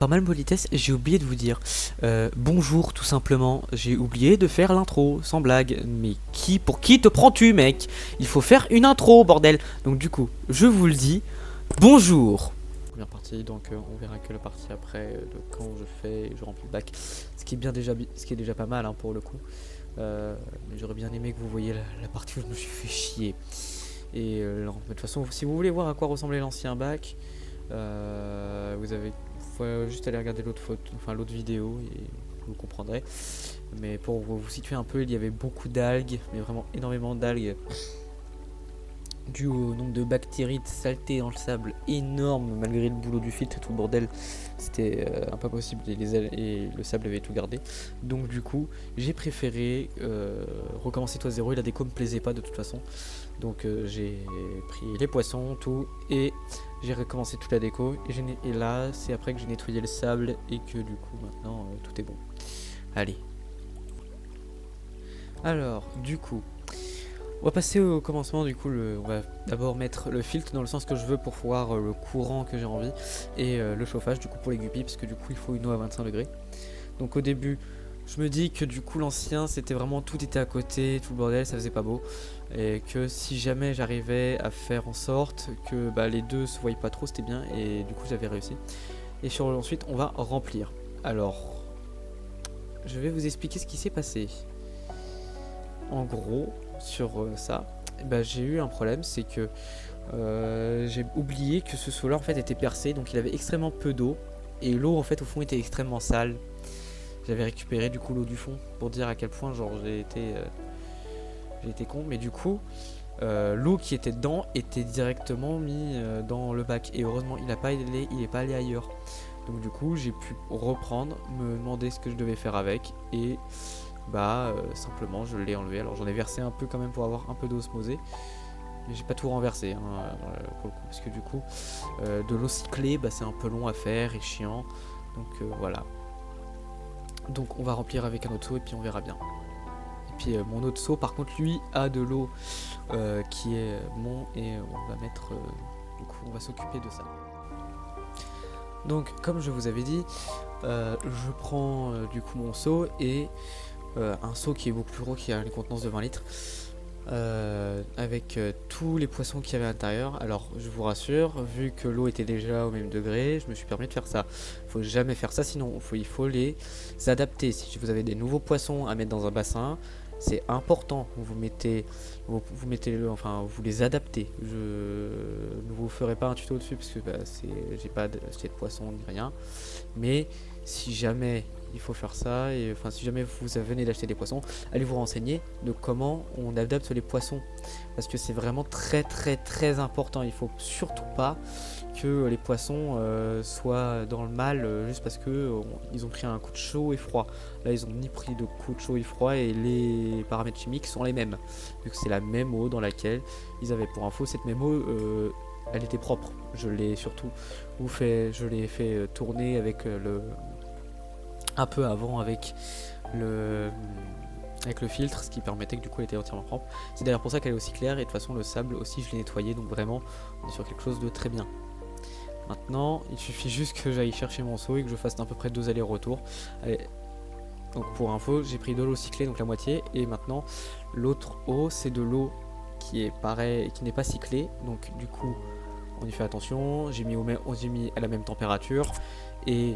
Par malpolitesse, j'ai oublié de vous dire bonjour tout simplement. J'ai oublié de faire l'intro, sans blague. Mais pour qui te prends-tu, mec? Il faut faire une intro, bordel. Donc du coup, je vous le dis, bonjour. Première partie, donc on verra que la partie après de quand je fais, je remplis le bac. Ce qui est déjà pas mal hein, pour le coup. Mais j'aurais bien aimé que vous voyiez la partie où je me suis fait chier. Et de toute façon, si vous voulez voir à quoi ressemblait l'ancien bac, vous avez faut juste aller regarder l'autre vidéo et vous comprendrez. Mais pour vous situer un peu, il y avait beaucoup d'algues, mais vraiment énormément d'algues, dû au nombre de bactéries, de saleté dans le sable énorme, malgré le boulot du filtre et tout le bordel. C'était pas possible et le sable avait tout gardé. Donc du coup, j'ai préféré recommencer tout à zéro. Et la déco me plaisait pas de toute façon. Donc j'ai pris les poissons, tout, et j'ai recommencé toute la déco. Et là, c'est après que j'ai nettoyé le sable et que du coup, maintenant, tout est bon. Allez. Alors, du coup, on va passer au commencement. Du coup, on va d'abord mettre le filtre dans le sens que je veux pour voir le courant que j'ai envie. Et le chauffage, du coup, pour les guppies, parce que du coup, il faut une eau à 25 degrés. Donc au début, je me dis que du coup l'ancien c'était vraiment tout était à côté, tout le bordel, ça faisait pas beau. Et que si jamais j'arrivais à faire en sorte que les deux se voient pas trop, c'était bien. Et du coup j'avais réussi. Et ensuite on va remplir. Alors, je vais vous expliquer ce qui s'est passé. En gros, sur ça, j'ai eu un problème, c'est que j'ai oublié que ce seau-là en fait était percé, donc il avait extrêmement peu d'eau. Et l'eau en fait au fond était extrêmement sale. J'avais récupéré du coup l'eau du fond pour dire à quel point genre j'ai été con, mais du coup l'eau qui était dedans était directement mis dans le bac et heureusement il est pas allé ailleurs. Donc du coup j'ai pu reprendre, me demander ce que je devais faire avec et simplement je l'ai enlevé. Alors j'en ai versé un peu quand même pour avoir un peu d'osmosée, mais j'ai pas tout renversé hein, pour le coup, parce que du coup de l'eau cyclée c'est un peu long à faire et chiant, donc voilà. Donc on va remplir avec un autre seau et puis on verra bien. Et puis mon autre seau par contre lui a de l'eau qui est bon et on va mettre du coup on va s'occuper de ça. Donc comme je vous avais dit, je prends du coup mon seau et un seau qui est beaucoup plus gros, qui a une contenance de 20 litres. Avec tous les poissons qu'il y avait à l'intérieur. Alors je vous rassure, vu que l'eau était déjà au même degré, je me suis permis de faire ça. Faut jamais faire ça, sinon il faut les adapter. Si vous avez des nouveaux poissons à mettre dans un bassin, c'est important. Vous les adaptez. Je ne vous ferai pas un tuto dessus parce que j'ai pas de poisson ni rien. Mais si jamais il faut faire ça, et enfin si jamais vous venez d'acheter des poissons, allez vous renseigner de comment on adapte les poissons, parce que c'est vraiment très très très important. Il faut surtout pas que les poissons soient dans le mal juste parce que ils ont pris un coup de chaud et froid. Là ils ont ni pris de coup de chaud et froid et les paramètres chimiques sont les mêmes, vu que c'est la même eau dans laquelle ils avaient. Pour info, cette même eau elle était propre. Je l'ai fait tourner avec un peu avant avec le filtre, ce qui permettait que du coup elle était entièrement propre. C'est d'ailleurs pour ça qu'elle est aussi claire, et de toute façon le sable aussi je l'ai nettoyé, donc vraiment on est sur quelque chose de très bien. Maintenant il suffit juste que j'aille chercher mon seau et que je fasse à peu près 2 allers-retours. Donc pour info, j'ai pris de l'eau cyclée, donc la moitié, et maintenant l'autre eau c'est de l'eau qui est pareil, qui n'est pas cyclée, donc du coup on y fait attention. J'ai mis à la même température, et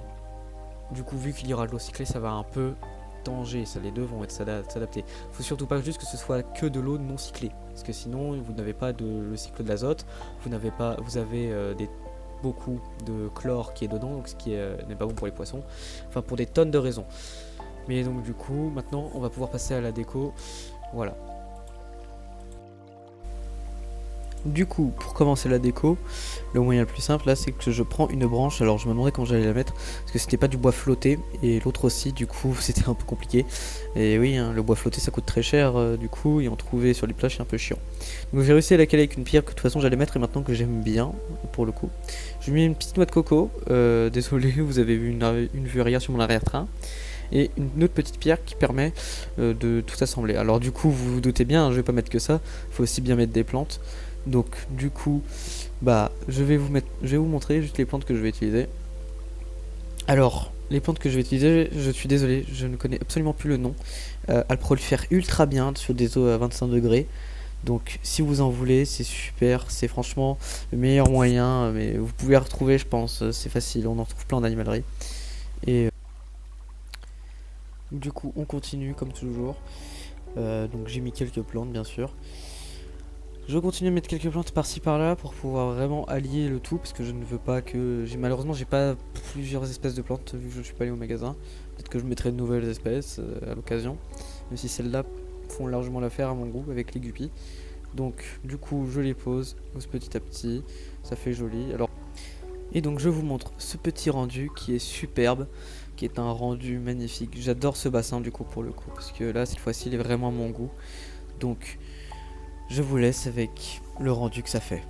du coup vu qu'il y aura de l'eau cyclée, ça va un peu tanger, les deux vont s'adapter. Faut surtout pas juste que ce soit que de l'eau non cyclée, parce que sinon vous n'avez pas le cycle de l'azote, vous avez beaucoup de chlore qui est dedans, donc ce qui n'est pas bon pour les poissons, enfin pour des tonnes de raisons. Mais donc du coup maintenant on va pouvoir passer à la déco. Voilà. Du coup, pour commencer la déco, le moyen le plus simple là, c'est que je prends une branche. Alors je me demandais quand j'allais la mettre, parce que c'était pas du bois flotté, et l'autre aussi, du coup c'était un peu compliqué. Et oui, hein, le bois flotté ça coûte très cher, du coup, et en trouver sur les plages c'est un peu chiant. Donc j'ai réussi à la caler avec une pierre que de toute façon j'allais mettre, et maintenant que j'aime bien, pour le coup. Je mets une petite noix de coco, désolé, vous avez vu une vue arrière sur mon arrière-train. Et une autre petite pierre qui permet de tout assembler. Alors du coup, vous vous doutez bien, hein, je vais pas mettre que ça, il faut aussi bien mettre des plantes. Donc du coup je vais vous montrer juste les plantes que je vais utiliser. Alors, les plantes que je vais utiliser, je suis désolé, je ne connais absolument plus le nom. Elles prolifèrent ultra bien sur des eaux à 25 degrés. Donc si vous en voulez, c'est super, c'est franchement le meilleur moyen, mais vous pouvez la retrouver je pense, c'est facile, on en trouve plein en animalerie. Et du coup on continue comme toujours. Donc j'ai mis quelques plantes bien sûr. Je continue à mettre quelques plantes par-ci par-là pour pouvoir vraiment allier le tout, parce que je ne veux pas que... Malheureusement j'ai pas plusieurs espèces de plantes vu que je ne suis pas allé au magasin. Peut-être que je mettrai de nouvelles espèces à l'occasion, même si celles-là font largement l'affaire à mon goût avec les guppies. Donc du coup je les pose petit à petit, ça fait joli. Alors, et donc je vous montre ce petit rendu qui est superbe, qui est un rendu magnifique. J'adore ce bassin du coup pour le coup, parce que là cette fois-ci il est vraiment à mon goût. Donc je vous laisse avec le rendu que ça fait.